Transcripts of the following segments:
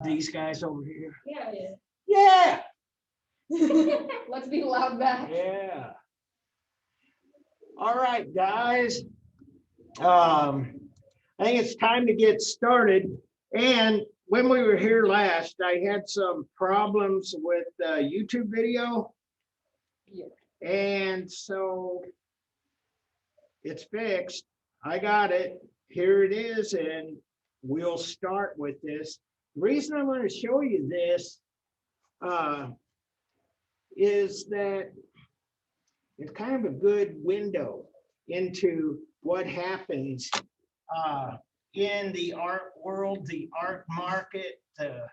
These guys over here. Yeah, Yeah. yeah. Let's be loud back. Yeah. All right, guys. I think it's time to get started. And when we were here last, I had some problems with the YouTube video. Yeah. And so it's fixed. I got it. Here it is. And we'll start with this. The reason I want to show you this is that it's kind of a good window into what happens in the art world, the art market, the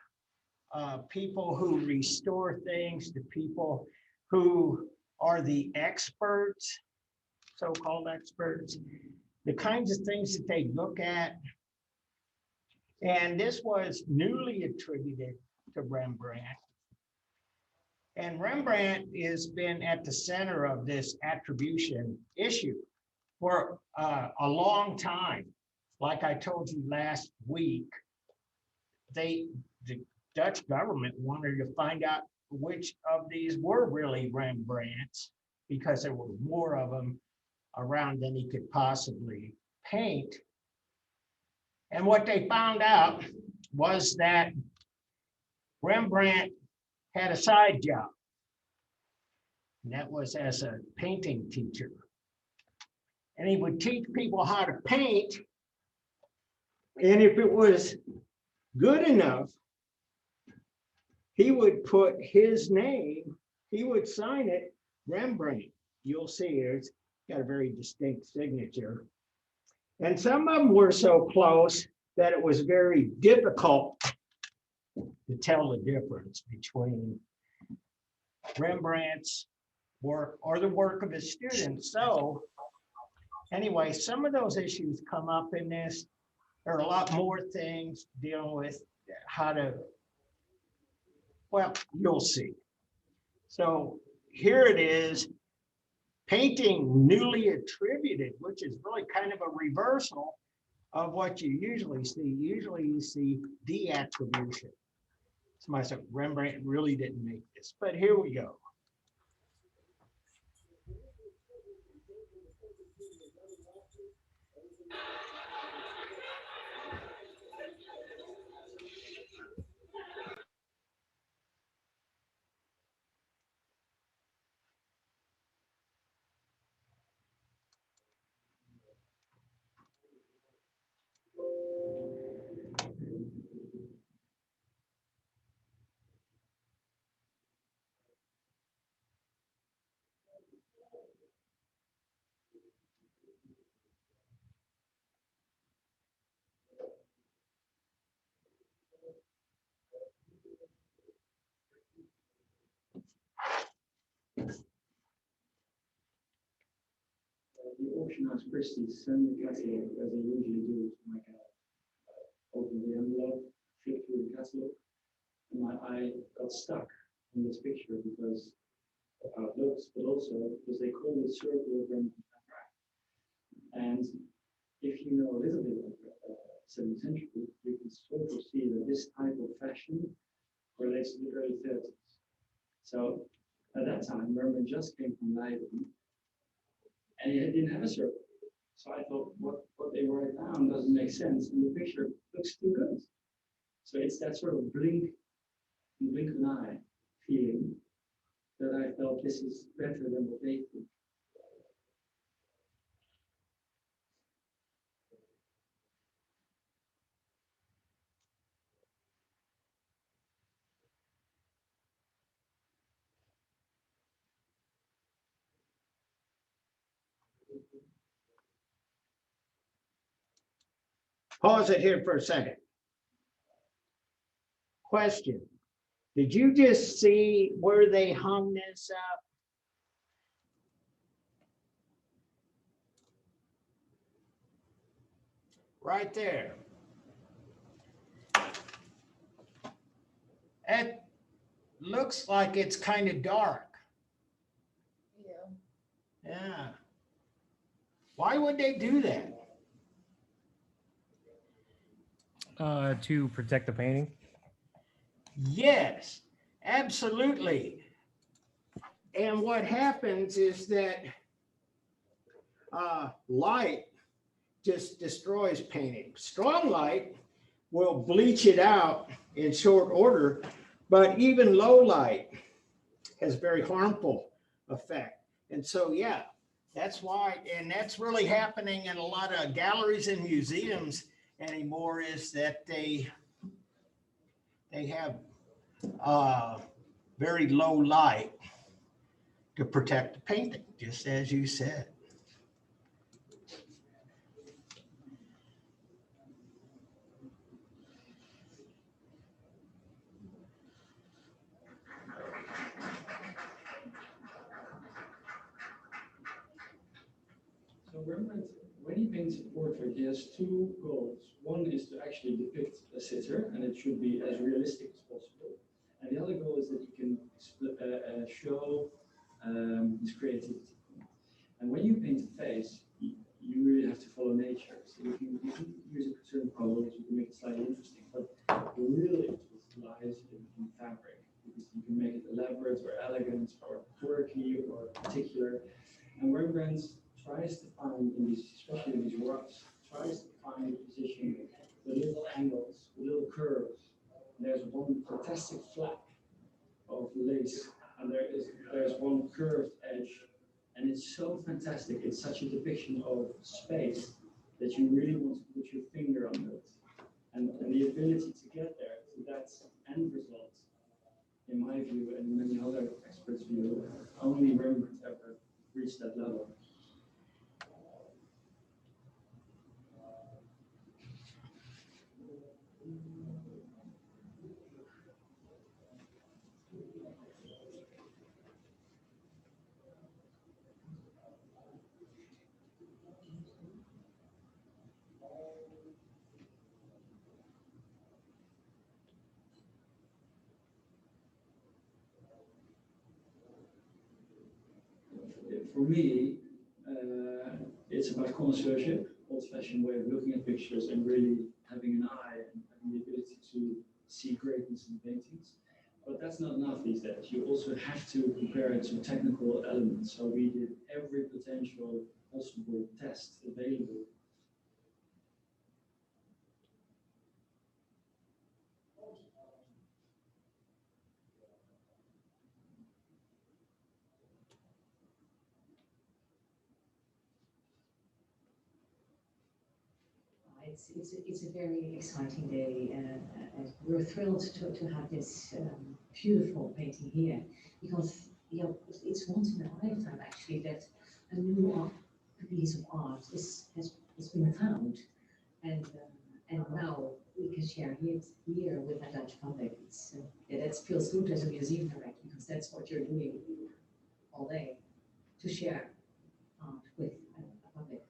people who restore things, the people who are the experts, so-called experts, the kinds of things that they look at. And this was newly attributed to Rembrandt. And Rembrandt has been at the center of this attribution issue for a long time. Like I told you last week, the Dutch government wanted to find out which of these were really Rembrandts, because there were more of them around than he could possibly paint. And what they found out was that Rembrandt had a side job, and that was as a painting teacher. And he would teach people how to paint, and if it was good enough, he would put his name, he would sign it, Rembrandt. You'll see here, it's got a very distinct signature. And some of them were so close that it was very difficult to tell the difference between Rembrandt's work or the work of his students. So anyway, some of those issues come up in this. There are a lot more things dealing with how to, well, you'll see. So here it is, painting newly attributed, which is really kind of a reversal of what you usually see. Usually you see deattribution. Somebody said Rembrandt really didn't make this, but here we go. The auction house Christie's send the catalogue as they usually do to my cat. Open the envelope, flip through the catalogue, and my eye got stuck on this picture because of how it looks, but also because they call it circle of Rembrandt. And if you know a little bit of 17th century, you can sort of see that this type of fashion relates to the early 30s. So at that time, Rembrandt just came from Leiden, and he didn't have a circle. So I thought, what they write down doesn't make sense, and the picture looks too good. So it's that sort of blink of an eye feeling that I felt this is better than what they think. Pause it here for a second. Question. Did you just see where they hung this up? Right there. It looks like it's kind of dark. Yeah. Yeah. Why would they do that? To protect the painting. Yes, absolutely. And what happens is that light just destroys painting. Strong light will bleach it out in short order, but even low light has very harmful effect. And so, yeah, that's why, and that's really happening in a lot of galleries and museums anymore, is that they have very low light to protect the painting, just as you said. So Rembrandt, when he paints a portrait, he has two goals. One is to actually depict a sitter, and it should be as realistic as possible. And the other goal is that he can show his creativity. And when you paint a face, you really have to follow nature. So you can use a certain colors, you can make it slightly interesting, but the real interest lies in fabric, because you can make it elaborate or elegant or quirky or particular. And Rembrandt tries to find in these, especially in these works, tries to find the position, the little angles, the little curves. And there's one fantastic flap of lace, and there's one curved edge, and it's so fantastic. It's such a depiction of space that you really want to put your finger on it. And the ability to get there to that end result, in my view, and many other experts' view, only Rembrandt ever reached that level. For me, it's about connoisseurship, old-fashioned way of looking at pictures and really having an eye and having the ability to see greatness in paintings. But that's not enough these days. You also have to compare it to technical elements. So we did every potential possible test available. It's a very exciting day, and we're thrilled to have this beautiful painting here, because it's once in a lifetime actually that a new piece of art has been found, and now we can share it here with the Dutch public. It's that feels good as a museum director, because that's what you're doing all day, to share art with the public.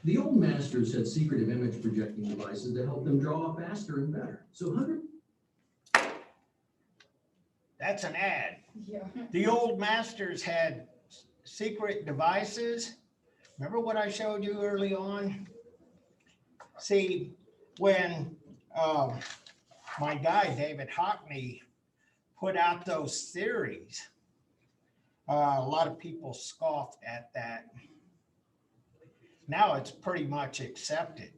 The old masters had secretive image projecting devices that helped them draw faster and better. So That's an ad. Yeah. The old masters had secret devices. Remember what I showed you early on? See, when my guy, David Hockney, put out those theories, a lot of people scoffed at that. Now it's pretty much accepted.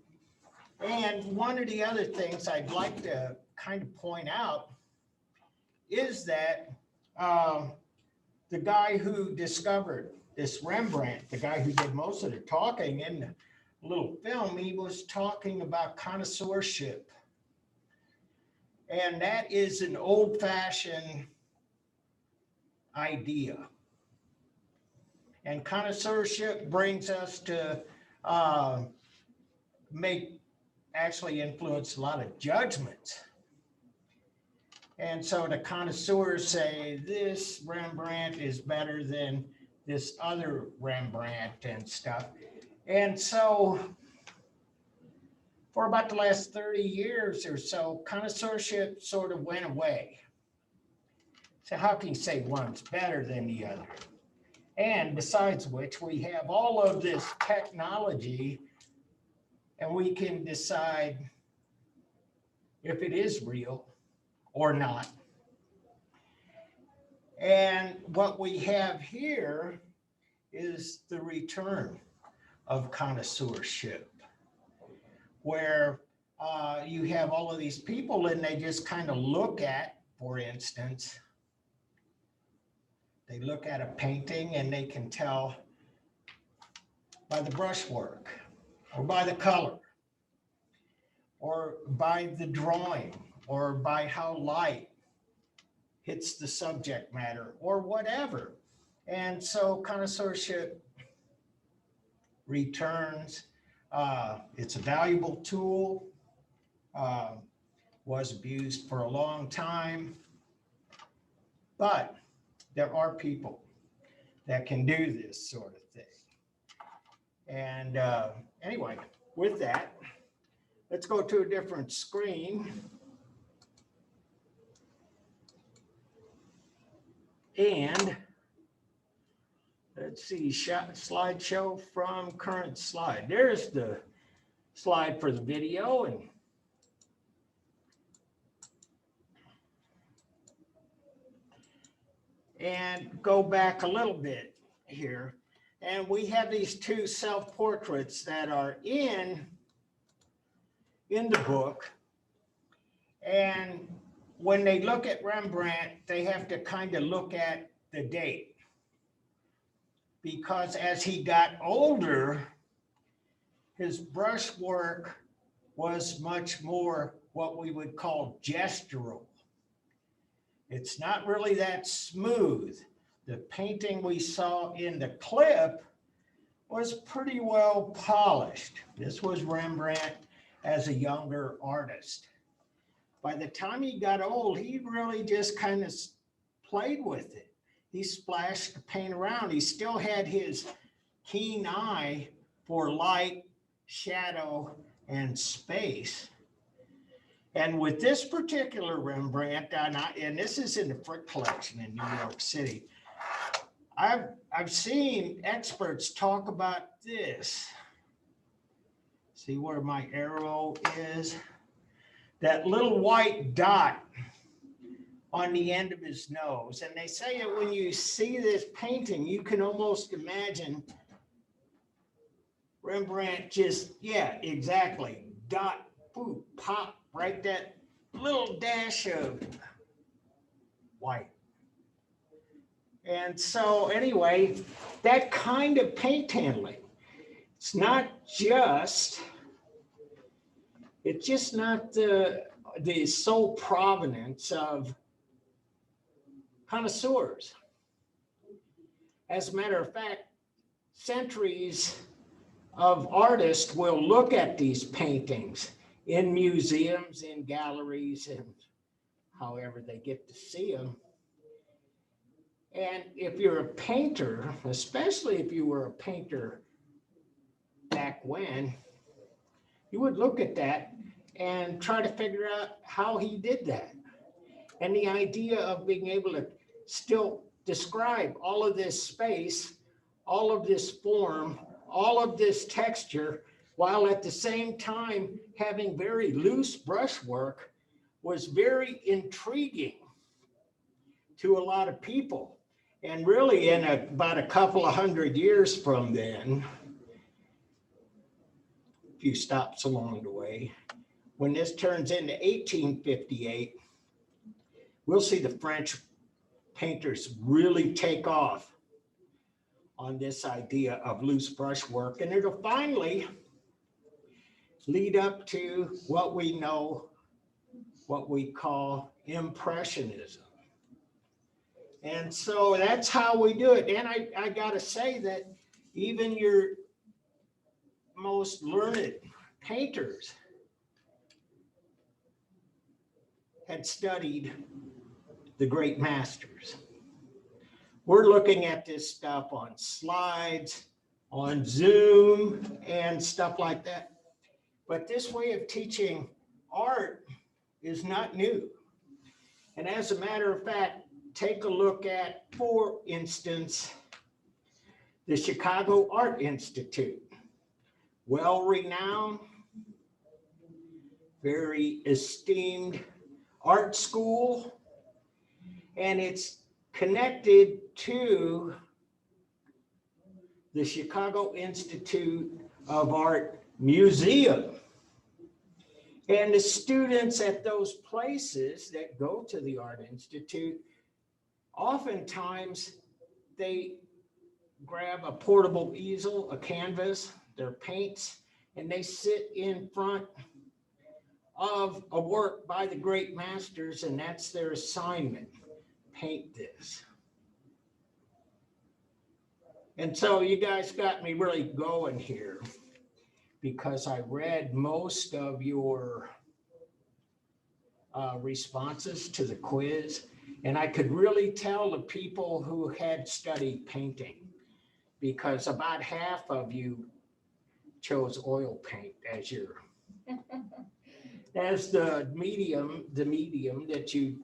And one of the other things I'd like to kind of point out is that the guy who discovered this Rembrandt, the guy who did most of the talking in the little film, he was talking about connoisseurship. And that is an old-fashioned idea. And connoisseurship brings us to actually influence a lot of judgments. And so the connoisseurs say this Rembrandt is better than this other Rembrandt and stuff. And so for about the last 30 years or so, connoisseurship sort of went away. So how can you say one's better than the other? And besides which, we have all of this technology and we can decide if it is real or not. And what we have here is the return of connoisseurship, where you have all of these people and they just kind of look at, for instance, they look at a painting and they can tell by the brushwork or by the color or by the drawing or by how light hits the subject matter or whatever. And so connoisseurship returns. It's a valuable tool, was abused for a long time, but there are people that can do this sort of thing. And anyway, with that, let's go to a different screen. And let's see, slideshow from current slide. There's the slide for the video. And go back a little bit here. And we have these two self-portraits that are in the book. And when they look at Rembrandt, they have to kind of look at the date. Because as he got older, his brushwork was much more what we would call gestural. It's not really that smooth. The painting we saw in the clip was pretty well polished. This was Rembrandt as a younger artist. By the time he got old, he really just kind of played with it. He splashed the paint around. He still had his keen eye for light, shadow, and space. And with this particular Rembrandt, and this is in the Frick collection in New York City, I've seen experts talk about this. See where my arrow is? That little white dot on the end of his nose. And they say that when you see this painting, you can almost imagine Rembrandt just, yeah, exactly, dot, boop, pop, right, that little dash of white. And so anyway, that kind of paint handling, it's just not the sole provenance of connoisseurs. As a matter of fact, centuries of artists will look at these paintings in museums, in galleries, and however they get to see them. And if you're a painter, especially if you were a painter back when, you would look at that and try to figure out how he did that. And the idea of being able to still describe all of this space, all of this form, all of this texture, while at the same time having very loose brushwork was very intriguing to a lot of people. And really in about a couple of hundred years from then, a few stops along the way, when this turns into 1858, we'll see the French painters really take off on this idea of loose brushwork, and it'll finally lead up to what we know, what we call Impressionism. And so that's how we do it. And I gotta say that even your most learned painters had studied the great masters. we're looking at this stuff on slides, on Zoom and stuff like that. But this way of teaching art is not new. And as a matter of fact, take a look at, for instance, the Chicago Art Institute. Well-renowned, very esteemed art school, and it's connected to the Chicago Institute of Art Museum. And the students at those places that go to the Art Institute, oftentimes they grab a portable easel, a canvas, their paints, and they sit in front of a work by the great masters, and that's their assignment. Paint this. And so you guys got me really going here, because I read most of your responses to the quiz, and I could really tell the people who had studied painting, because about half of you chose oil paint as your as the medium that you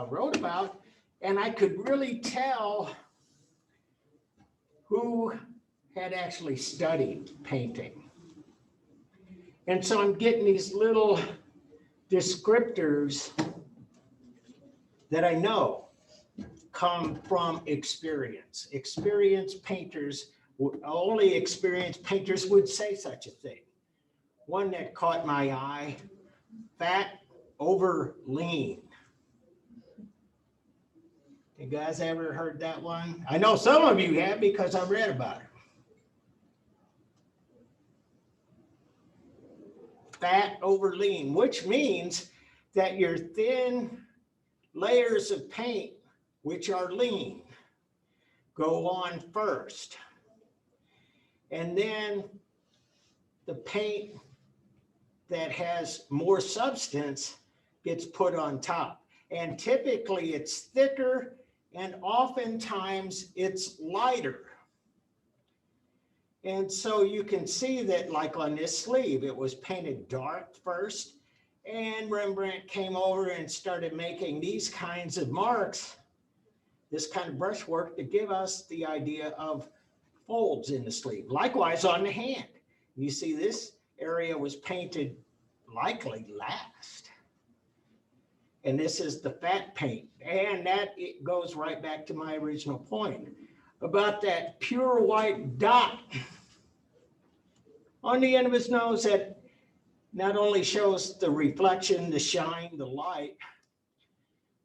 wrote about, and I could really tell who had actually studied painting. And so I'm getting these little descriptors that I know come from experience. Experienced painters, only experienced painters would say such a thing. One that caught my eye, fat over lean. You guys ever heard that one? I know some of you have, because I read about it. Fat over lean, which means that your thin layers of paint, which are lean, go on first. And then the paint that has more substance gets put on top. And typically it's thicker, and oftentimes it's lighter. And so you can see that, like on this sleeve, it was painted dark first, and Rembrandt came over and started making these kinds of marks, this kind of brushwork, to give us the idea of folds in the sleeve. Likewise on the hand. You see this area was painted likely last. And this is the fat paint. And that it goes right back to my original point about that pure white dot on the end of his nose that not only shows the reflection, the shine, the light,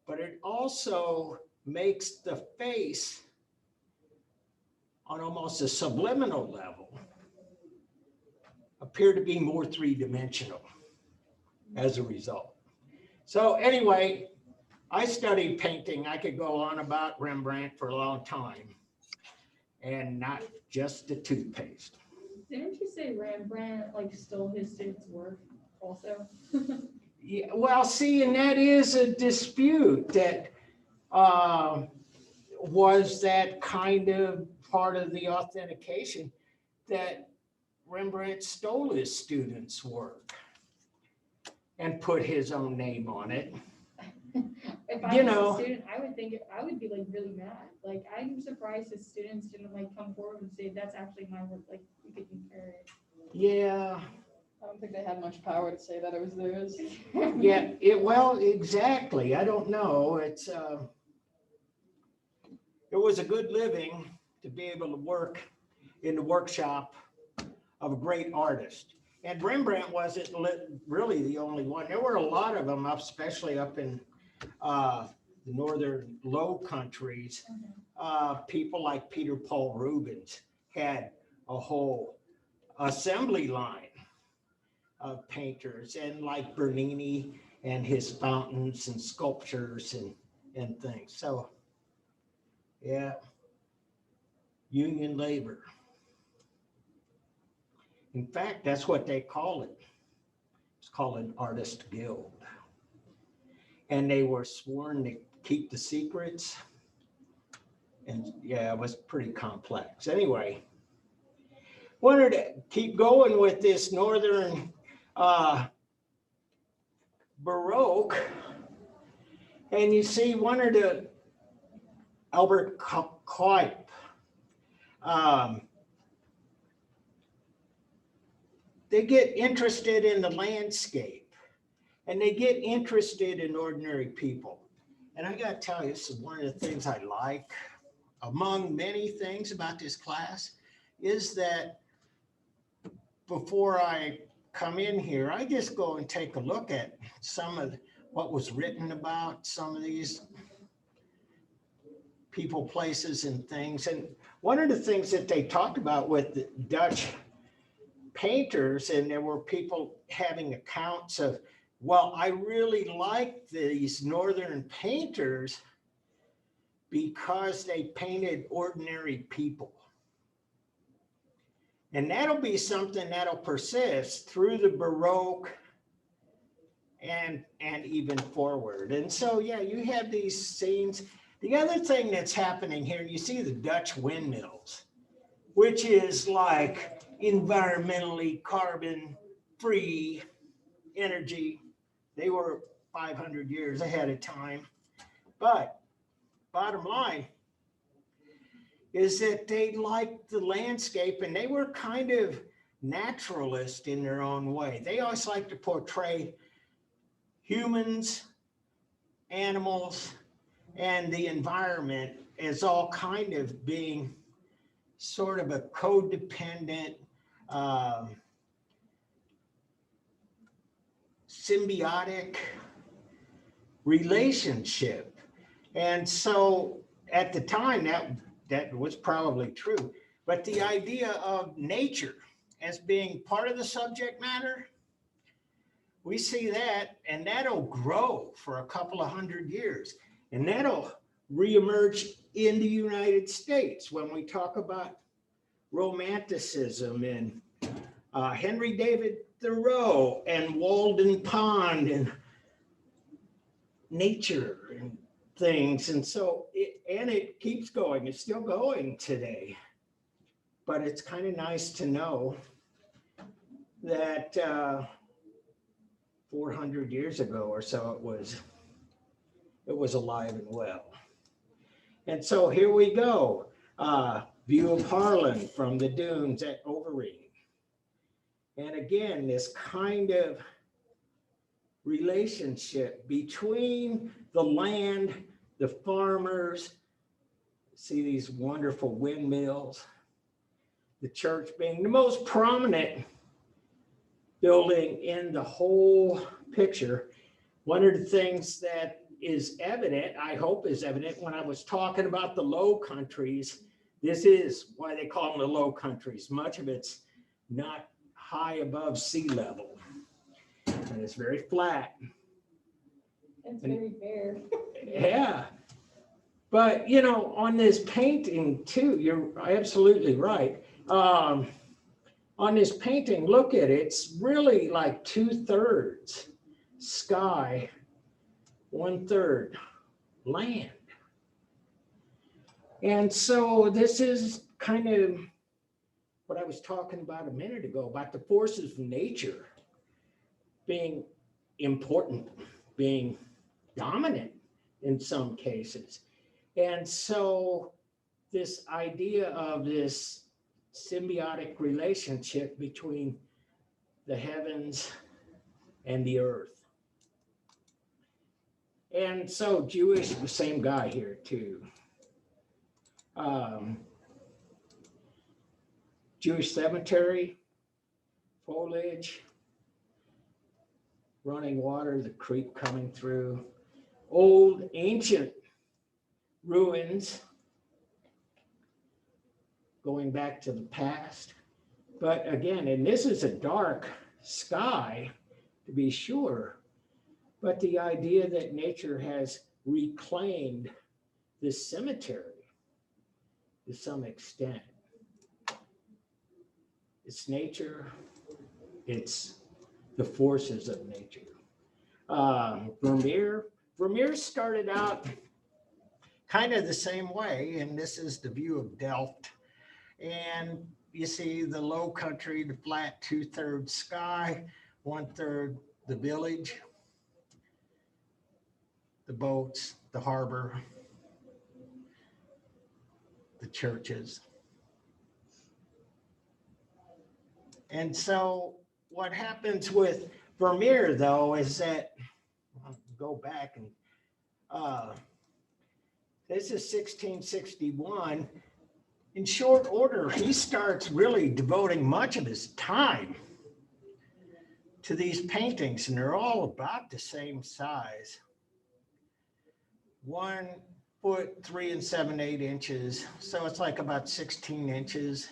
but it also makes the face on almost a subliminal level appear to be more three-dimensional as a result. So anyway, I studied painting. I could go on about Rembrandt for a long time, and not just the toothpaste. Didn't you say Rembrandt like stole his students' work also? Yeah, well, see, and that is a dispute that was that kind of part of the authentication, that Rembrandt stole his students' work and put his own name on it. If I You was know. a student, I would think, I would be like really mad. Like, I'm surprised his students didn't like come forward and say, that's actually my work, like, you could compare it. Yeah, I don't think they had much power to say that it was theirs. yeah, well, exactly. I don't know. It was a good living to be able to work in the workshop of a great artist. And Rembrandt wasn't really the only one. There were a lot of them, especially up in the northern Low Countries. People like Peter Paul Rubens had a whole assembly line of painters, and like Bernini and his fountains and sculptures and things. So, yeah, union labor. In fact, that's what they call it. It's called an artist guild. And they were sworn to keep the secrets And yeah, it was pretty complex. Anyway, wanted to keep going with this Northern Baroque. And you see, wanted to Albert Cuyp. They get interested in the landscape and they get interested in ordinary people. And I got to tell you, this is one of the things I like, among many things about this class, is that before I come in here, I just go and take a look at some of what was written about some of these people, places, and things. And one of the things that they talked about with the Dutch painters, and there were people having accounts of, well, I really like these Northern painters because they painted ordinary people. And that'll be something that'll persist through the Baroque and even forward. And so, yeah, you have these scenes. The other thing that's happening here, you see the Dutch windmills, which is like environmentally carbon-free energy. They were 500 years ahead of time. But bottom line is that they liked the landscape and they were kind of naturalist in their own way. They always like to portray humans, animals, and the environment as all kind of being sort of a codependent, symbiotic relationship. And so at the time that was probably true, but the idea of nature as being part of the subject matter, we see that, and that'll grow for a couple of hundred years, and that'll reemerge in the United States when we talk about Romanticism and Henry David Thoreau and Walden Pond and nature and things. And so it keeps going. It's still going today. But it's kind of nice to know that 400 years ago or so it was alive and well. And so here we go. View of Harlan from the dunes at Overeem. And again, this kind of relationship between the land, the farmers, see these wonderful windmills, the church being the most prominent building in the whole picture. One of the things that is evident, I hope is evident, when I was talking about the Low Countries, this is why they call them the Low Countries. Much of it's not high above sea level, and it's very flat. It's very bare. Yeah. But, you know, on this painting too, you're absolutely right. On this painting, look at it, it's really like 2/3 sky, 1/3 land. And so this is kind of what I was talking about a minute ago, about the forces of nature being important, being dominant in some cases. And so this idea of this symbiotic relationship between the heavens and the earth. And so Jewish, the same guy here too. Jewish cemetery, foliage, running water, the creek coming through, old ancient ruins going back to the past. But again, and this is a dark sky to be sure, but the idea that nature has reclaimed this cemetery to some extent. It's nature, it's the forces of nature. Vermeer started out kind of the same way. And this is the view of Delft. And you see the low country, the flat 2/3 sky, 1/3 the village, the boats, the harbor, the churches. And so what happens with Vermeer, though, is that, I'll go back and this is 1661. In short order, he starts really devoting much of his time to these paintings, and they're all about the same size. 1 foot 3 7/8 inches. So it's like about 16 inches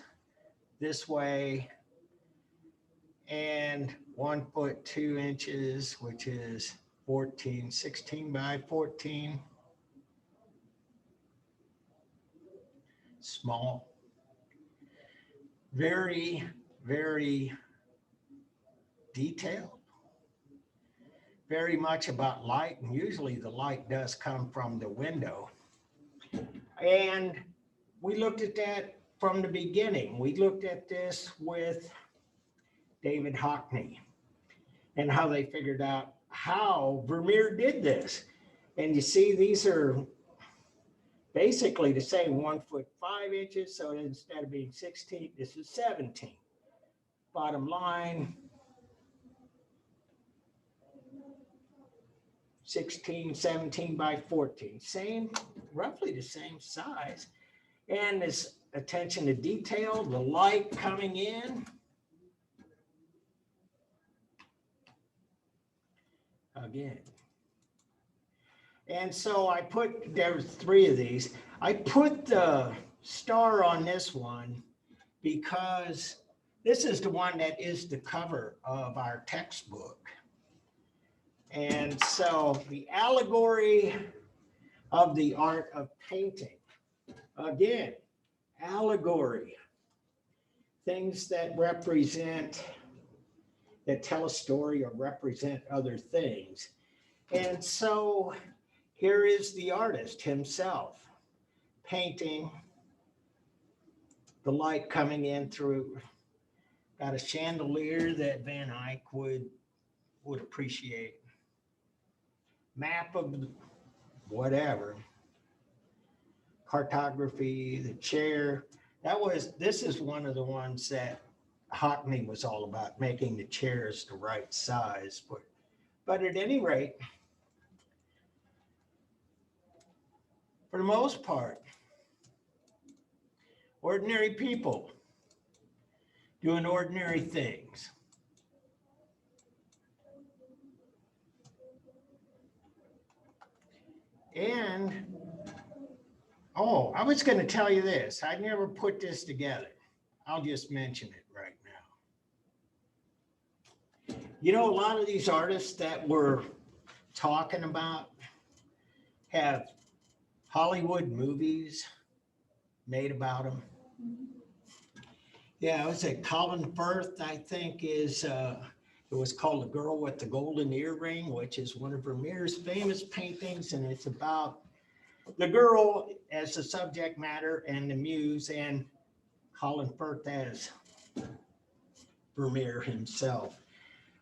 this way, and 1 foot 2 inches, which is 16 by 14. Small. Very, very detailed. Very much about light, and usually the light does come from the window. And we looked at that from the beginning. We looked at this with David Hockney and how they figured out how Vermeer did this. And you see, these are basically the same, 1 foot 5 inches. So instead of being 16, this is 17. Bottom line, 16, 17 by 14, same, roughly the same size. And this attention to detail, the light coming in. Again. And so I put, there's 3 of these. I put the star on this one because this is the one that is the cover of our textbook. And so the allegory of the art of painting. Again, allegory. Things that represent, that tell a story or represent other things. And so here is the artist himself painting, the light coming in through, got a chandelier that Van Eyck would appreciate. Map of whatever, cartography, the chair. This is one of the ones that Hockney was all about, making the chairs the right size. But at any rate, for the most part, ordinary people doing ordinary things. And, I was going to tell you this. I never put this together. I'll just mention it right now. You know, a lot of these artists that we're talking about have Hollywood movies made about them. Yeah, it was a Colin Firth, I think, it was called The Girl with the Golden Earring, which is one of Vermeer's famous paintings, and it's about the girl as the subject matter and the muse, and Colin Firth as Vermeer himself.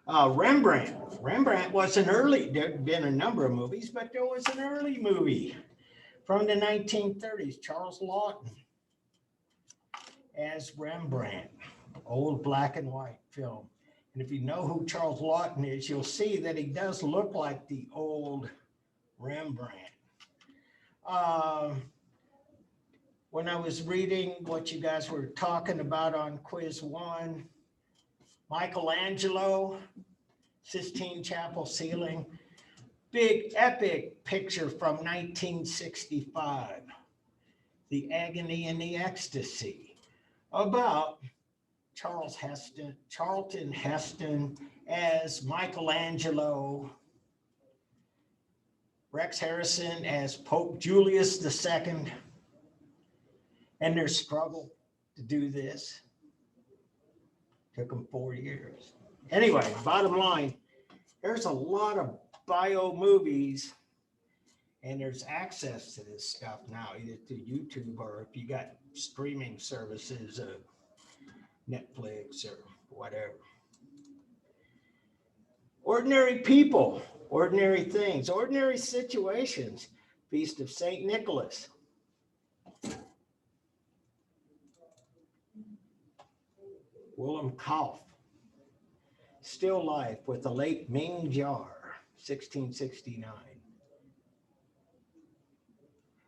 Rembrandt was an early, there'd been a number of movies, but there was an early movie from the 1930s, Charles Laughton as Rembrandt, old black and white film. And if you know who Charles Laughton is, you'll see that he does look like the old Rembrandt. When I was reading what you guys were talking about on quiz 1, Michelangelo, Sistine Chapel ceiling, big epic picture from 1965, The Agony and the Ecstasy, about Charlton Heston as Michelangelo, Rex Harrison as Pope Julius II, and their struggle to do this. Took them 4 years. Anyway, bottom line, there's a lot of bio movies, And there's access to this stuff now, either through YouTube or if you got streaming services, Netflix or whatever. Ordinary people, ordinary things, ordinary situations. Feast of St. Nicholas. Willem Kauf. Still life with the late Ming Jar, 1669.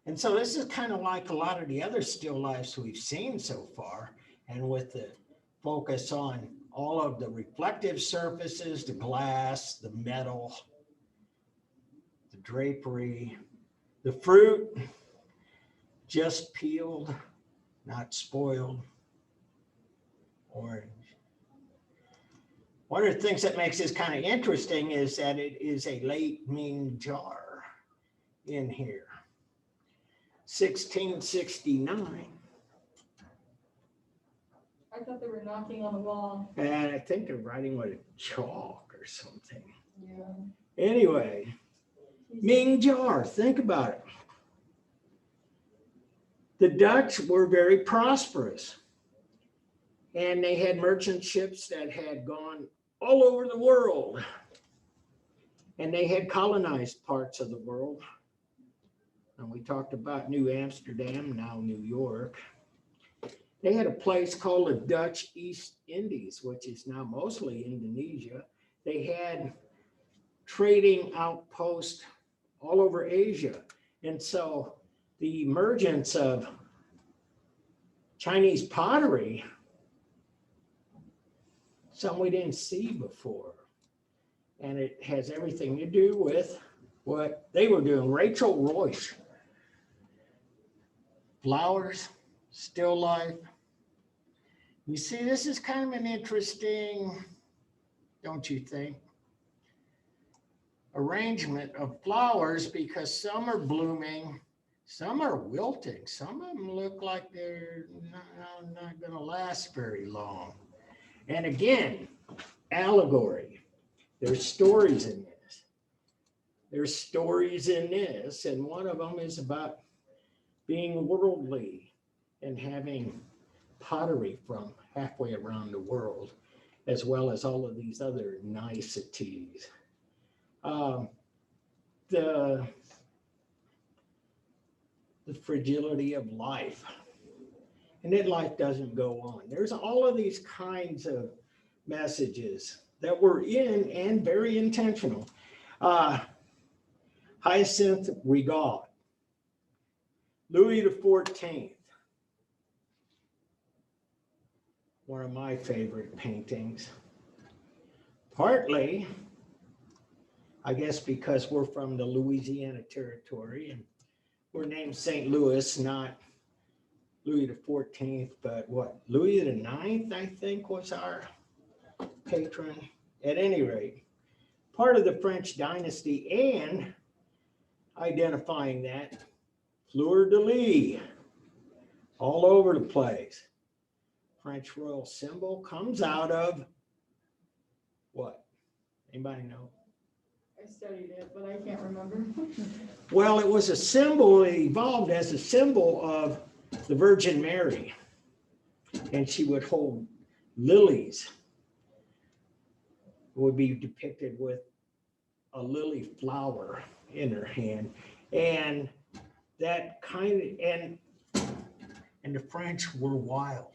And so this is kind of like a lot of the other still lifes we've seen so far, and with the focus on all of the reflective surfaces, the glass, the metal, the drapery, the fruit just peeled, not spoiled, orange. One of the things that makes this kind of interesting is that it is a late Ming jar in here. 1669. I thought they were knocking on the wall. And I think they're writing with a chalk or something. Yeah. Anyway, Ming jar, think about it. The Dutch were very prosperous, and they had merchant ships that had gone all over the world, and they had colonized parts of the world. And we talked about New Amsterdam, now New York. They had a place called the Dutch East Indies, which is now mostly Indonesia. They had trading outposts all over Asia. And so the emergence of Chinese pottery, something we didn't see before. And it has everything to do with what they were doing. Rachel Royce, flowers, still life. You see, this is kind of an interesting, don't you think, arrangement of flowers, because some are blooming, some are wilting, some of them look like they're not going to last very long. And again, allegory. There's stories in this. There's stories in this, and one of them is about being worldly and having pottery from halfway around the world, as well as all of these other niceties. The fragility of life, and that life doesn't go on. There's all of these kinds of messages that were in and very intentional. Hyacinth Regaud, Louis XIV, one of my favorite paintings. Partly, I guess, because we're from the Louisiana territory and we're named St. Louis, not Louis XIV, but what, Louis IX, I think, was our patron. At any rate, part of the French dynasty, and identifying that, fleur-de-lis, all over the place. French royal symbol comes out of what? Anybody know? I studied it, but I can't remember. Well, it was a symbol, it evolved as a symbol of the Virgin Mary. And she would hold lilies, would be depicted with a lily flower in her hand. And that kind of, and the French were wild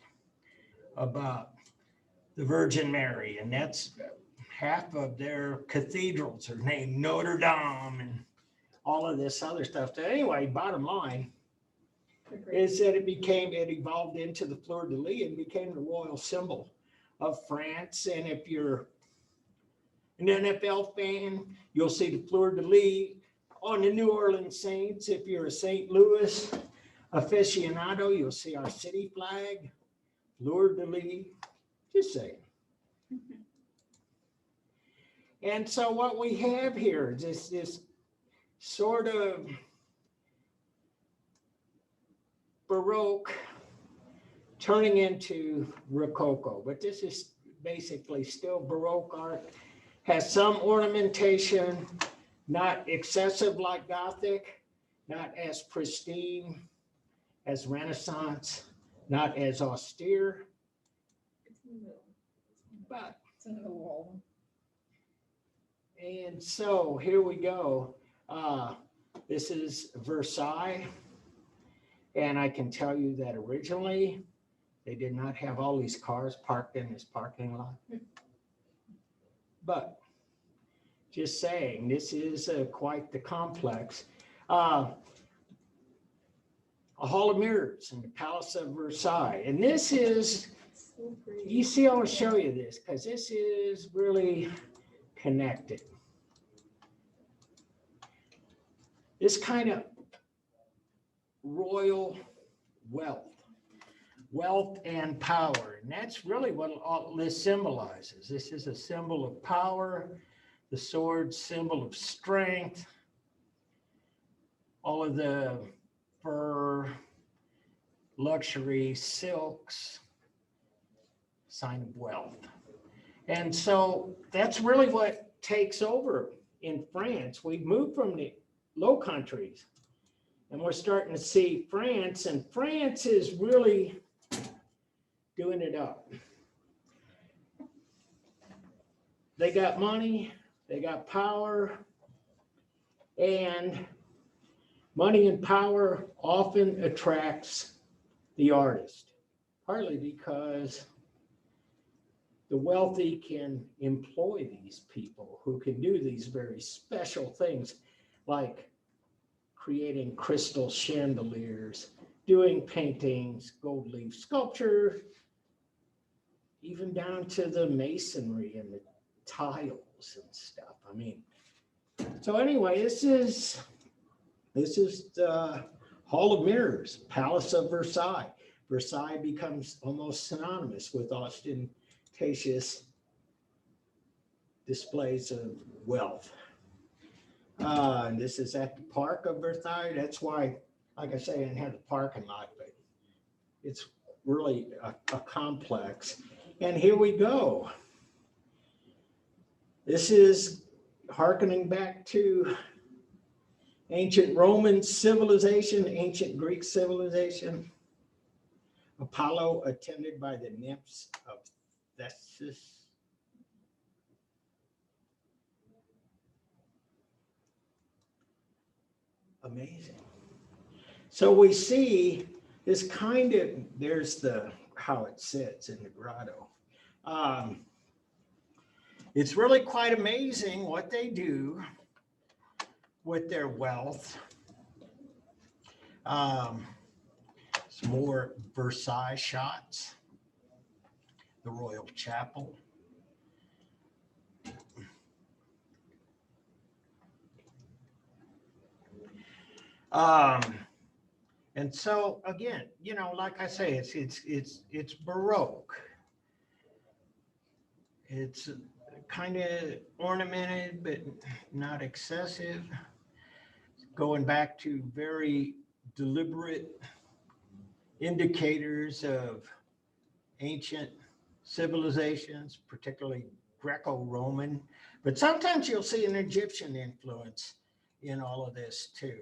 about the Virgin Mary, and that's half of their cathedrals are named Notre Dame and all of this other stuff. So anyway, bottom line is that it evolved into the fleur-de-lis and became the royal symbol of France. And if you're an NFL fan, you'll see the fleur-de-lis on the New Orleans Saints. If you're a St. Louis aficionado, you'll see our city flag, fleur-de-lis, just saying. And so what we have here is this sort of Baroque turning into Rococo, but this is basically still Baroque art, has some ornamentation, not excessive like Gothic, not as pristine as Renaissance, not as austere, It's in the middle. but, It's in the wall. and so here we go. This is Versailles. And I can tell you that originally, they did not have all these cars parked in this parking lot. But just saying, this is quite the complex. A hall of mirrors in the Palace of Versailles. And this is, So pretty. you see, I'll show you this because this is really connected. This kind of royal wealth and power. And that's really what all this symbolizes. This is a symbol of power, the sword, symbol of strength, all of the fur, luxury, silks, sign of wealth. And so that's really what takes over in France. We've moved from the Low Countries and we're starting to see France, and France is really doing it up. They got money, they got power, and money and power often attracts the artist, partly because the wealthy can employ these people who can do these very special things like creating crystal chandeliers, doing paintings, gold leaf sculpture, even down to the masonry and the tiles and stuff. I mean, so anyway, this is the Hall of Mirrors, Palace of Versailles. Versailles becomes almost synonymous with ostentatious displays of wealth. And this is at the Park of Versailles. That's why, like I say, I didn't have the parking lot, but it's really a complex. And here we go. This is hearkening back to ancient Roman civilization, ancient Greek civilization. Apollo attended by the nymphs of Thesis. Amazing. So we see this kind of, there's the, how it sits in the grotto. It's really quite amazing what they do with their wealth. Some more Versailles shots, the Royal Chapel. And so again, you know, like I say, it's Baroque. It's kind of ornamented, but not excessive. Going back to very deliberate indicators of ancient civilizations, particularly Greco-Roman, but sometimes you'll see an Egyptian influence in all of this too.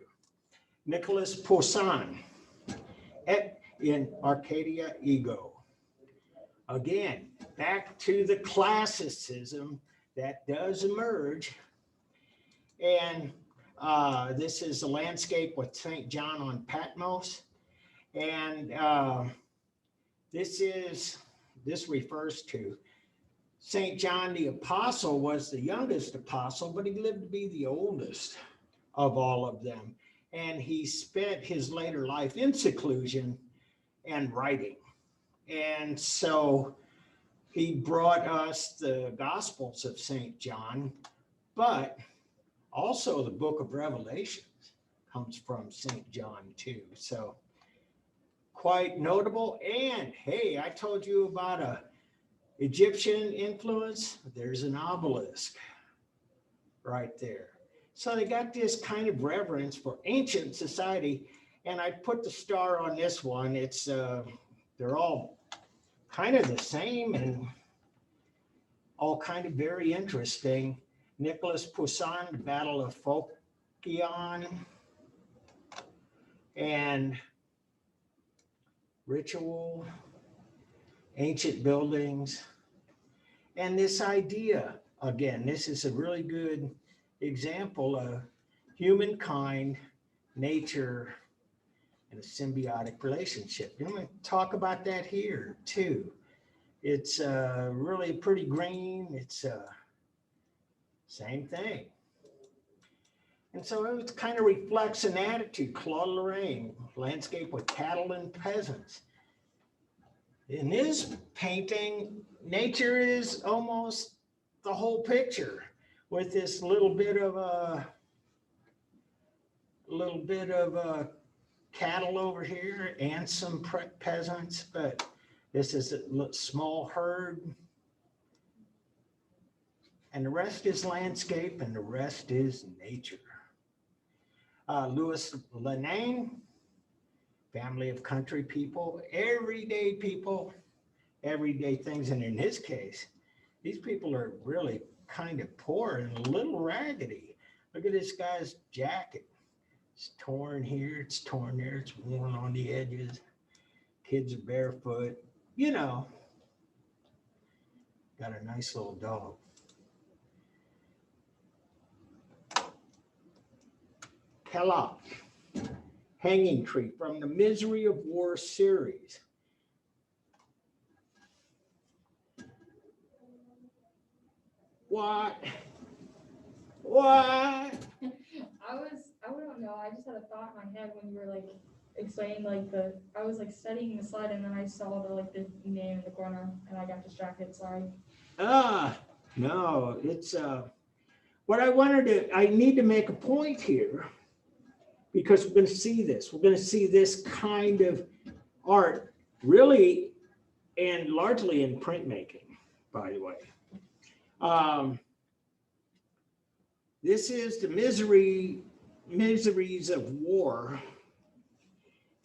Nicholas Poussin in Arcadia Ego. Again, back to the classicism that does emerge. And this is a landscape with St. John on Patmos. And this refers to St. John the Apostle was the youngest apostle, but he lived to be the oldest of all of them. And he spent his later life in seclusion and writing. And so he brought us the Gospels of St. John, but also the book of Revelations comes from St. John too. So quite notable. And hey, I told you about a Egyptian influence. There's an obelisk right there. So they got this kind of reverence for ancient society. And I put the star on this one. It's they're all kind of the same and all kind of very interesting. Nicholas Poussin, the Battle of Phocion. and ritual, ancient buildings, and this idea, again, this is a really good example of humankind, nature, and a symbiotic relationship. I'm going to talk about that here too. It's really pretty green. It's same thing. And so it kind of reflects an attitude. Claude Lorraine, landscape with cattle and peasants. In this painting, nature is almost the whole picture, with this little bit of cattle over here and some peasants, but this is a small herd. And the rest is landscape and the rest is nature. Louis Lenain, family of country people, everyday things. And in his case, these people are really kind of poor and a little raggedy. Look at this guy's jacket. It's torn here, it's torn there, it's worn on the edges. Kids are barefoot, you know. Got a nice little dog. Hela, hanging tree from the Misery of War series. What? I don't know, I just had a thought in my head when you were like explaining like I was like studying the slide and then I saw the name in the corner and I got distracted, sorry. No, it's what I need to make a point here, because we're going to see this. We're going to see this kind of art really and largely in printmaking, by the way. This is the miseries of war.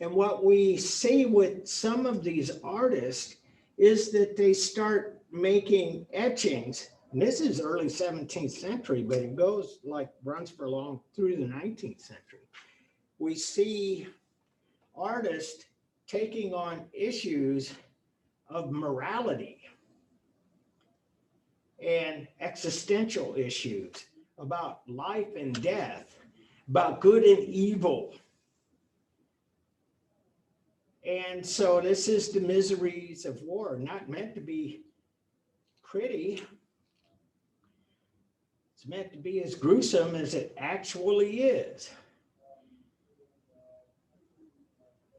And what we see with some of these artists is that they start making etchings. And this is early 17th century, but it runs for long through the 19th century. We see artists taking on issues of morality and existential issues about life and death, about good and evil. And so this is the miseries of war, not meant to be pretty. It's meant to be as gruesome as it actually is.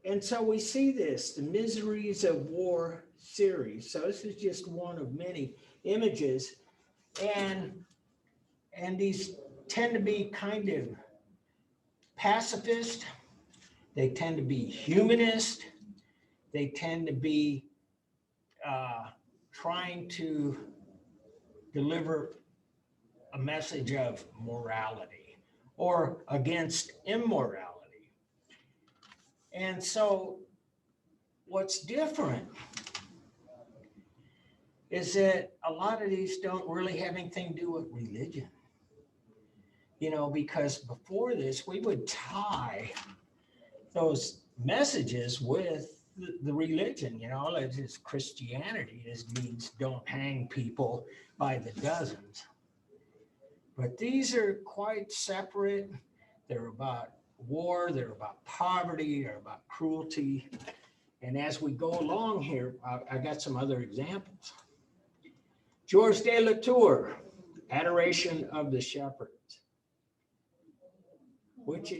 And so we see this, the Miseries of War series. So this is just one of many images. And these tend to be kind of pacifist. They tend to be humanist. They tend to be trying to deliver a message of morality or against immorality. And so what's different is that a lot of these don't really have anything to do with religion. You know, because before this, we would tie those messages with the religion, you know, like this Christianity. This means don't hang people by the dozens. But these are quite separate. They're about war, they're about poverty, they're about cruelty. And as we go along here, I got some other examples. Georges de la Tour, Adoration of the Shepherds, which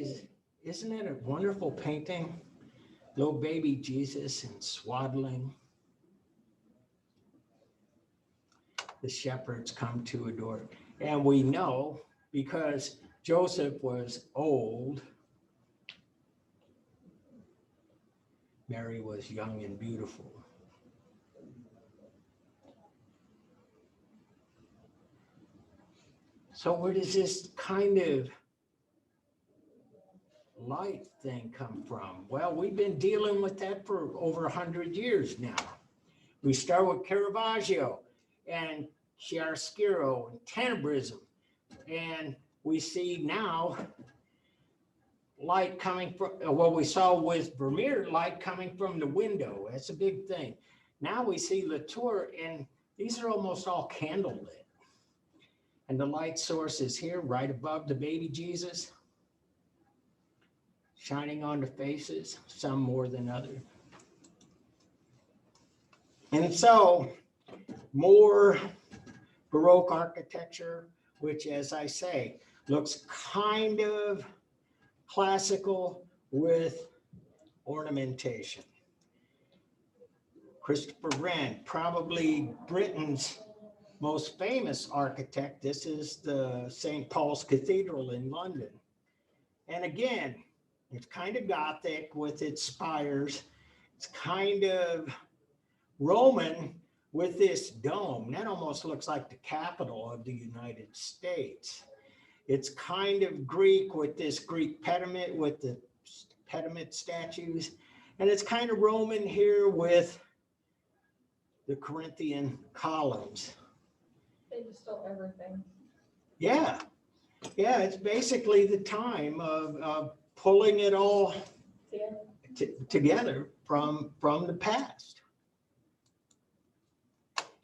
isn't it a wonderful painting? Little baby Jesus in swaddling. The shepherds come to adore. And we know because Joseph was old, Mary was young and beautiful. So where does this kind of light thing come from? Well, we've been dealing with that for over 100 years now. We start with Caravaggio and chiaroscuro and tenebrism. And we see now light coming from, what we saw with Vermeer, light coming from the window. That's a big thing. Now we see Latour, and these are almost all candlelit. And the light source is here right above the baby Jesus, shining on the faces, some more than others. And so more Baroque architecture, which, as I say, looks kind of classical with ornamentation. Christopher Wren, probably Britain's most famous architect. This is the St. Paul's Cathedral in London. And again, it's kind of Gothic with its spires. It's kind of Roman with this dome. That almost looks like the capital of the United States. It's kind of Greek with this Greek pediment, with the pediment statues. And it's kind of Roman here with the Corinthian columns. They just stole everything. Yeah, yeah, it's basically the time of pulling it all Yeah. together from the past.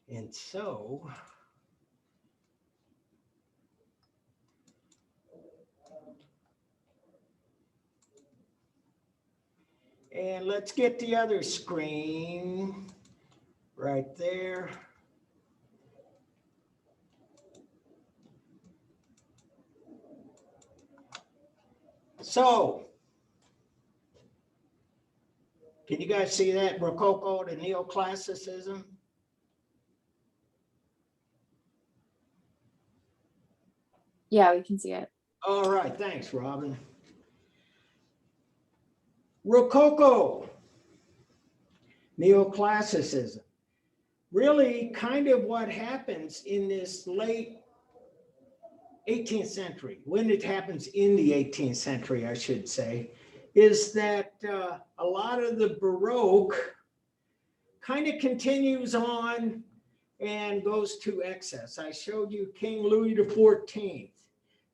And so, and let's get the other screen right there. So, can you guys see that? Rococo to neoclassicism? Yeah, we can see it. All right, thanks, Robin. Rococo, neoclassicism. Really kind of what happens in this late 18th century, when it happens in the 18th century, I should say, is that a lot of the Baroque kind of continues on and goes to excess. I showed you King Louis XIV,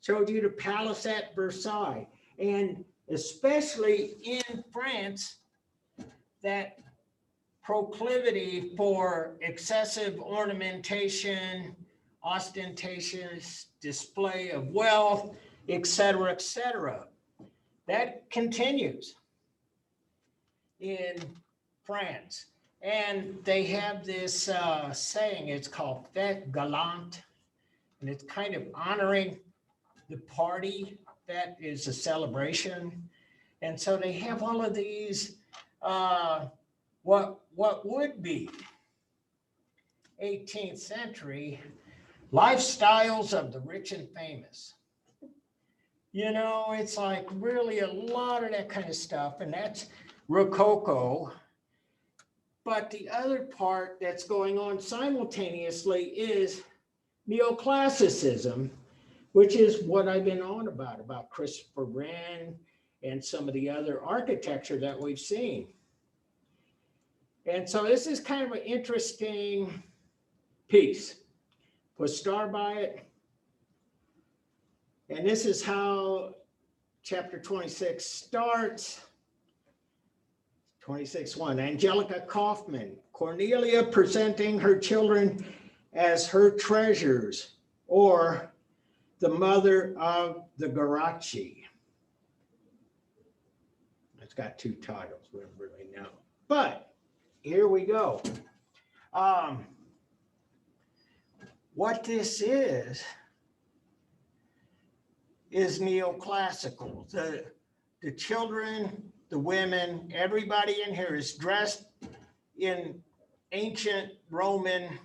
showed you the palace at Versailles, and especially in France, that proclivity for excessive ornamentation, ostentatious display of wealth, et cetera, et cetera. That continues in France. And they have this saying, it's called Fête Galante, and it's kind of honoring the party that is a celebration. And so they have all of these, what would be 18th century lifestyles of the rich and famous. You know, it's like really a lot of that kind of stuff, and that's Rococo. But the other part that's going on simultaneously is neoclassicism, which is what I've been on about Christopher Wren and some of the other architecture that we've seen. And so this is kind of an interesting piece. Put a star by it. And this is how chapter 26 starts. 26:1, Angelica Kaufman, Cornelia presenting her children as her treasures, or the mother of the Guaracci. It's got two titles, we don't really know. But here we go. What this is neoclassical. The children, the women, everybody in here is dressed in ancient Roman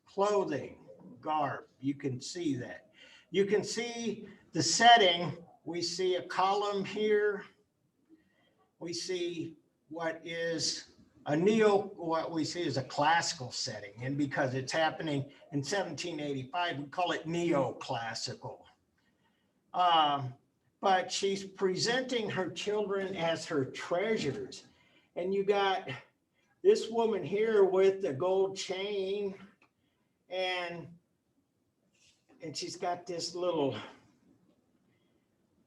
clothing, garb. You can see that. You can see the setting. We see a column here. We see what we see is a classical setting. And because it's happening in 1785, we call it neoclassical. But she's presenting her children as her treasures. And you got this woman here with the gold chain, and she's got this little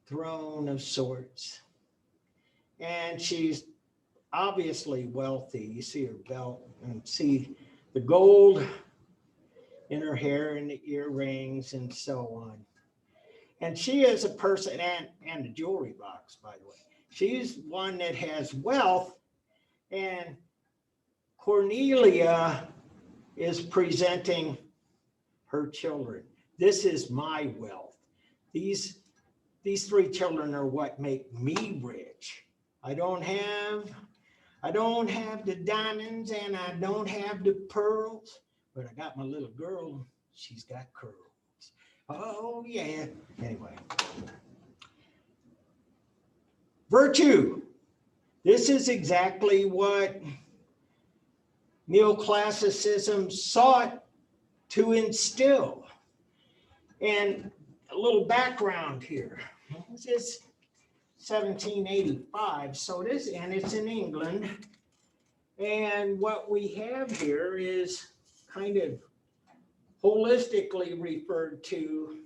throne of sorts. and she's obviously wealthy. You see her belt and see the gold in her hair and the earrings and so on. And she is a person, and the jewelry box, by the way. She's one that has wealth, and Cornelia is presenting her children. This is my wealth. These three children are what make me rich. I don't have the diamonds and I don't have the pearls, but I got my little girl. She's got curls. Oh yeah. Anyway. Virtue. This is exactly what neoclassicism sought to instill. And a little background here. This is 1785, so it is, and it's in England. And what we have here is kind of holistically referred to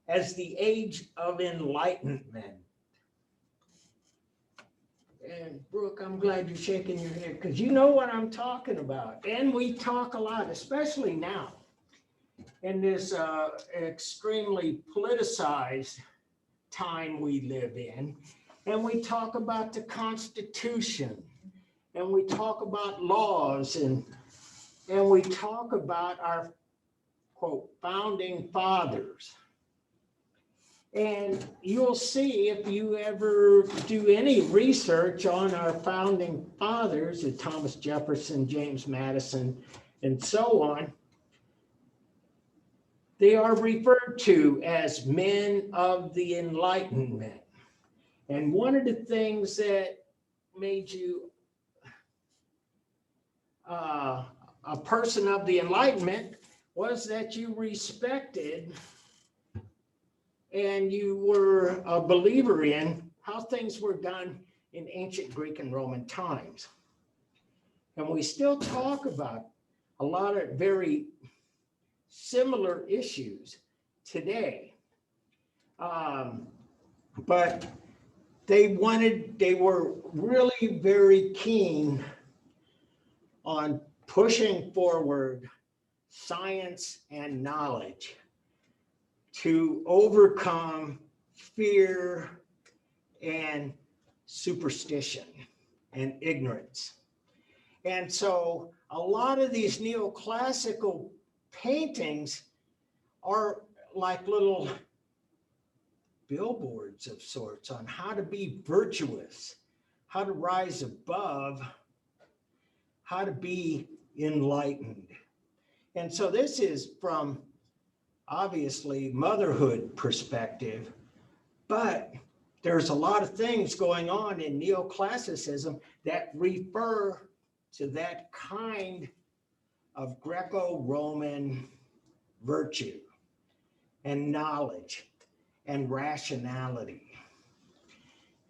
as the Age of Enlightenment. And Brooke, I'm glad you're shaking your head because you know what I'm talking about. And we talk a lot, especially now, in this extremely politicized time we live in. And we talk about the Constitution, and we talk about laws, and we talk about our, quote, founding fathers. And you'll see if you ever do any research on our founding fathers, Thomas Jefferson, James Madison, and so on, they are referred to as men of the Enlightenment. And one of the things that made you a person of the Enlightenment was that you respected and you were a believer in how things were done in ancient Greek and Roman times. And we still talk about a lot of very similar issues today. But they were really very keen on pushing forward science and knowledge to overcome fear and superstition and ignorance. And so a lot of these neoclassical paintings are like little billboards of sorts on how to be virtuous, how to rise above, how to be enlightened. And so this is from obviously motherhood perspective, but there's a lot of things going on in neoclassicism that refer to that kind of Greco-Roman virtue and knowledge and rationality.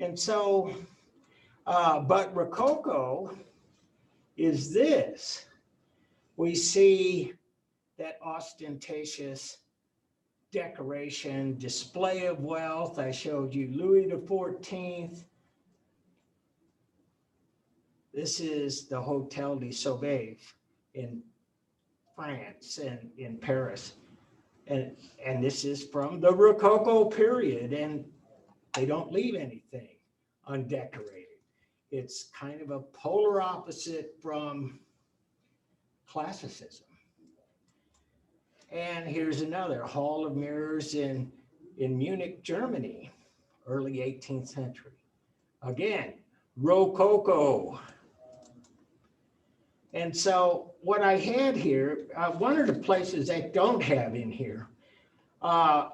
And so, but Rococo is this. We see that ostentatious decoration, display of wealth. I showed you Louis XIV. This is the Hotel de Sauvet in France and in Paris. And this is from the Rococo period, and they don't leave anything undecorated. It's kind of a polar opposite from classicism. And here's another Hall of Mirrors in Munich, Germany, early 18th century. Again, Rococo. And so what I had here, one of the places I don't have in here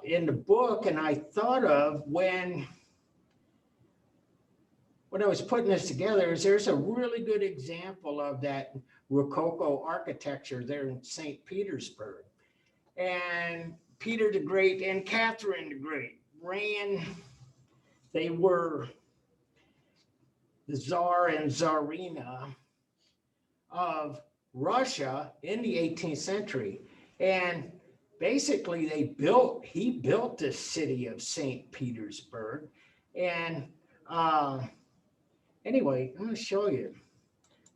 in the book, and I thought of when I was putting this together, is there's a really good example of that Rococo architecture there in St. Petersburg. And Peter the Great and Catherine the Great they were the Tsar and Tsarina of Russia in the 18th century. And basically he built the city of St. Petersburg. And Anyway, I'm going to show you.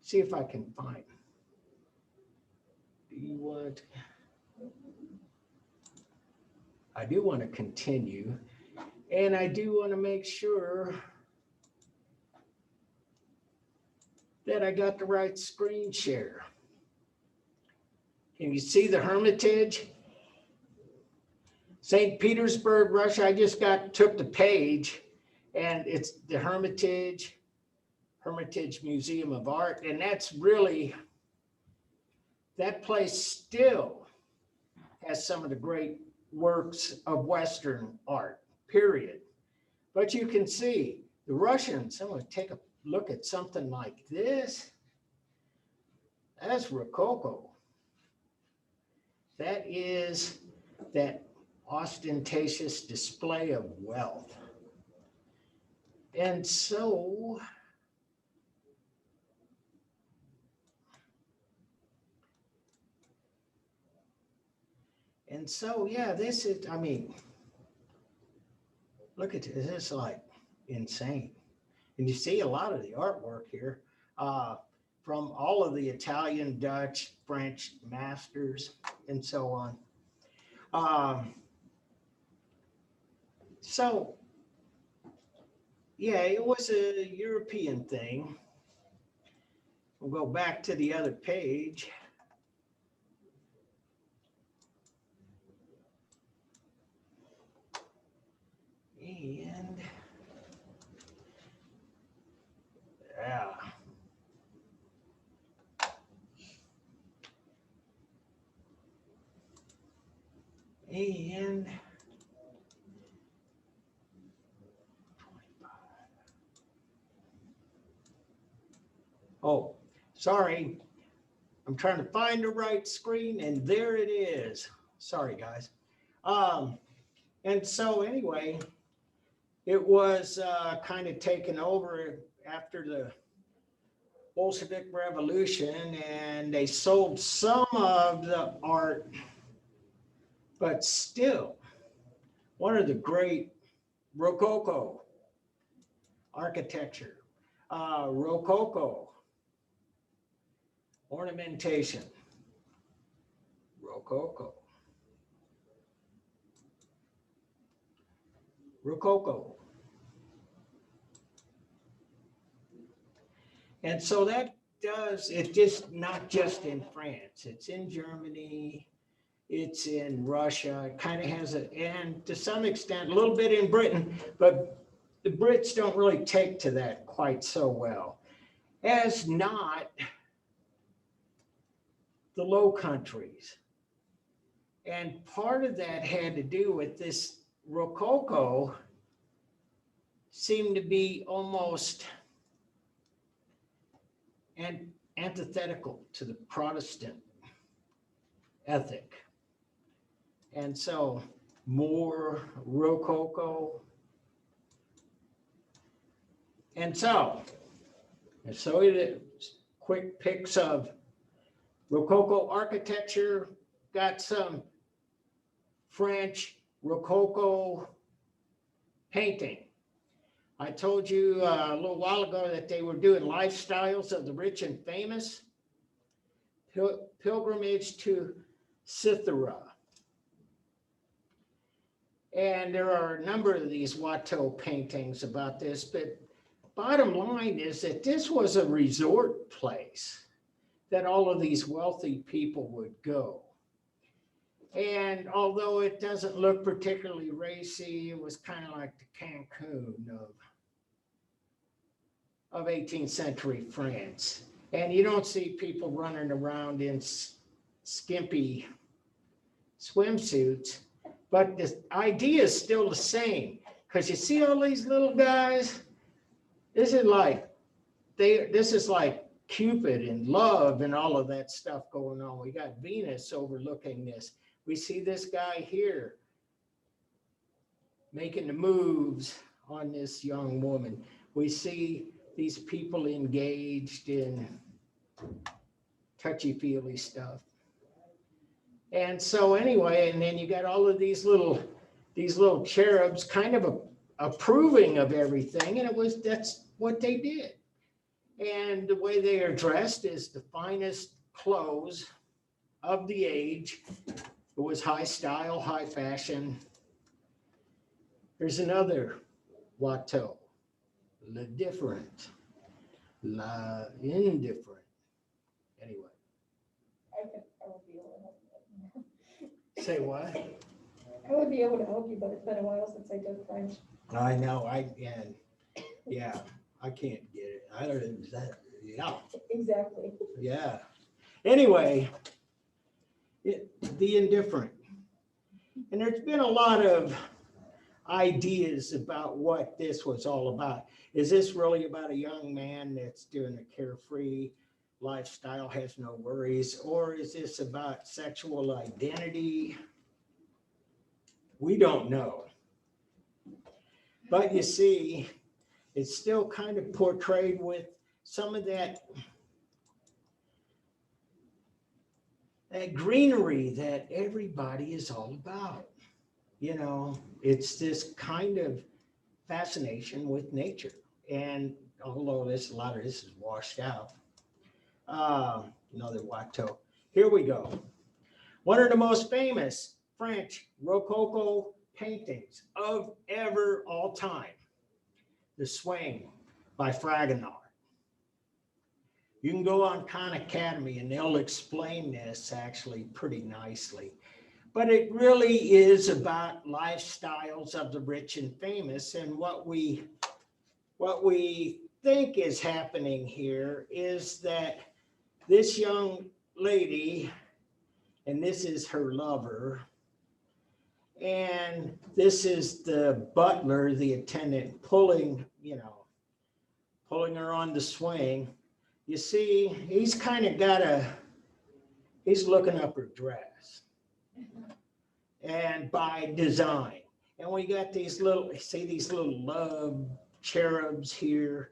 See if I can find. Do you want? I do want to continue, and I do want to make sure that I got the right screen share. Can you see the Hermitage? St. Petersburg, Russia. I just took the page, and it's the Hermitage Museum of Art, and that's really, that place still has some of the great works of Western art, period. But you can see the Russians, I'm going to take a look at something like this. That's Rococo. That is that ostentatious display of wealth. And so, yeah, this is, I mean, look at this, it's like insane. And you see a lot of the artwork here from all of the Italian, Dutch, French masters, and so on. So, yeah, it was a European thing. We'll go back to the other page. And yeah. And oh, sorry. I'm trying to find the right screen, and there it is. Sorry, guys. And so anyway, it was kind of taken over after the Bolshevik Revolution, and they sold some of the art, but still, one of the great Rococo architecture, Rococo ornamentation, Rococo. Rococo. And so that does, it's just not just in France, it's in Germany, it's in Russia, it kind of has a, and to some extent, a little bit in Britain, but the Brits don't really take to that quite so well, as not the Low Countries. And part of that had to do with this Rococo seemed to be almost antithetical to the Protestant ethic. And so more Rococo. And so it is. Quick pics of Rococo architecture, got some French Rococo painting. I told you a little while ago that they were doing lifestyles of the rich and famous, pilgrimage to Cythera. And there are a number of these Watteau paintings about this, but bottom line is that this was a resort place that all of these wealthy people would go. And although it doesn't look particularly racy, it was kind of like the Cancun of 18th century France. And you don't see people running around in skimpy swimsuits, but the idea is still the same. Because you see all these little guys, this is like Cupid and love and all of that stuff going on. We got Venus overlooking this. We see this guy here making the moves on this young woman. We see these people engaged in touchy-feely stuff. And so anyway, and then you got all of these little cherubs kind of approving of everything, and that's what they did. And the way they are dressed is the finest clothes of the age. It was high style, high fashion. Here's another Watteau. Le different, la indifferent. Anyway, I would be able to help you. say what? I would be able to help you, but it's been a while since I took French. I know, yeah, I can't get it. I don't, that, yeah, Exactly. yeah. Anyway, the indifferent. And there's been a lot of ideas about what this was all about. Is this really about a young man that's doing a carefree lifestyle, has no worries? Or is this about sexual identity? We don't know. But you see, it's still kind of portrayed with some of that greenery that everybody is all about. You know, it's this kind of fascination with nature. And although a lot of this is washed out, another Watteau. Here we go. One of the most famous French Rococo paintings of ever all time, The Swing by Fragonard. You can go on Khan Academy and they'll explain this actually pretty nicely. But it really is about lifestyles of the rich and famous. And what we think is happening here is that this young lady, and this is her lover, and this is the butler, the attendant, pulling her on the swing. You see, he's kind of he's looking up her dress. And by design. And we got these little love cherubs here.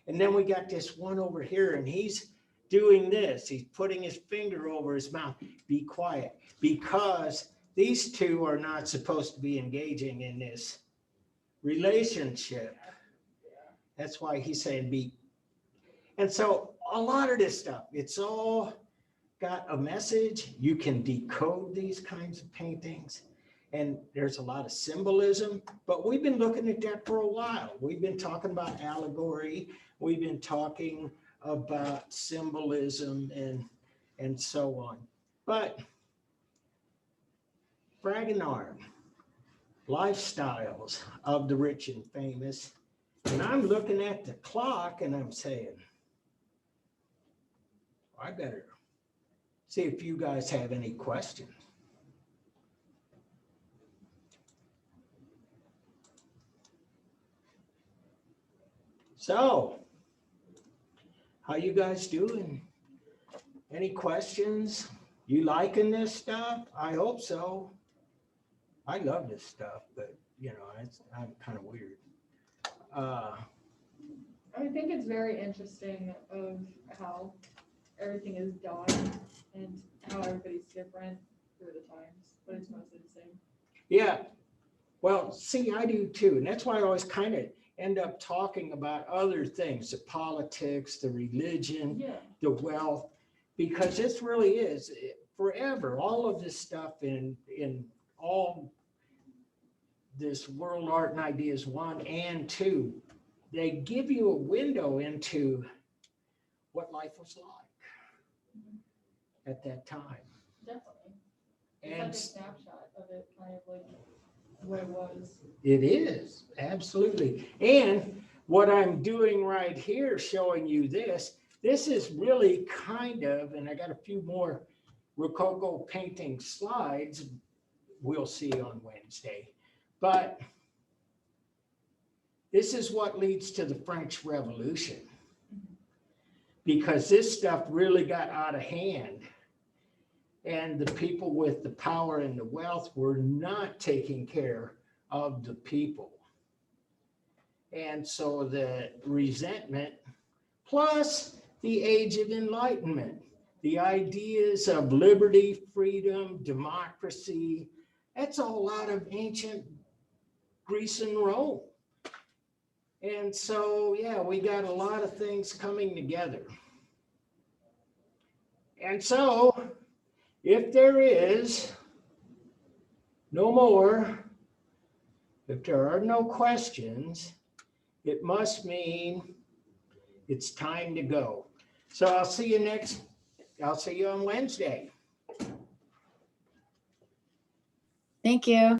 And then we got this one over here, and he's doing this. He's putting his finger over his mouth. Be quiet. Because these two are not supposed to be engaging in this relationship. That's why he's saying be. And so a lot of this stuff, it's all got a message. You can decode these kinds of paintings, and there's a lot of symbolism, but we've been looking at that for a while. We've been talking about allegory. We've been talking about symbolism and so on. But Fragonard, lifestyles of the rich and famous. And I'm looking at the clock and I'm saying, I better see if you guys have any questions. So, how you guys doing? Any questions? You liking this stuff? I hope so. I love this stuff, but I'm kind of weird. I think it's very interesting of how everything is done and how everybody's different through the times, but it's mostly the same. Yeah. Well, see, I do too. And that's why I always kind of end up talking about other things, the politics, the religion, Yeah. the wealth, because this really is forever. All of this stuff in all this World Art and Ideas 1 and 2, they give you a window into what life was like at that time. Definitely. It's And like a snapshot of it, kind of like what it was. it is, absolutely. And what I'm doing right here, showing you this is really kind of, and I got a few more Rococo painting slides we'll see on Wednesday. But this is what leads to the French Revolution, because this stuff really got out of hand. And the people with the power and the wealth were not taking care of the people. And so the resentment, plus the Age of Enlightenment, the ideas of liberty, freedom, democracy, that's all out of ancient Greece and Rome. And so, yeah, we got a lot of things coming together. And so, if there is no more, if there are no questions, it must mean it's time to go. So I'll see you on Wednesday. Thank you.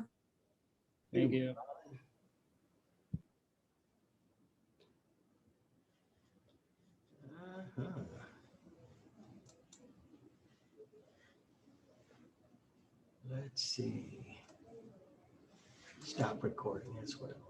Thank you. Uh-huh. Let's see. Stop recording, that's what I want.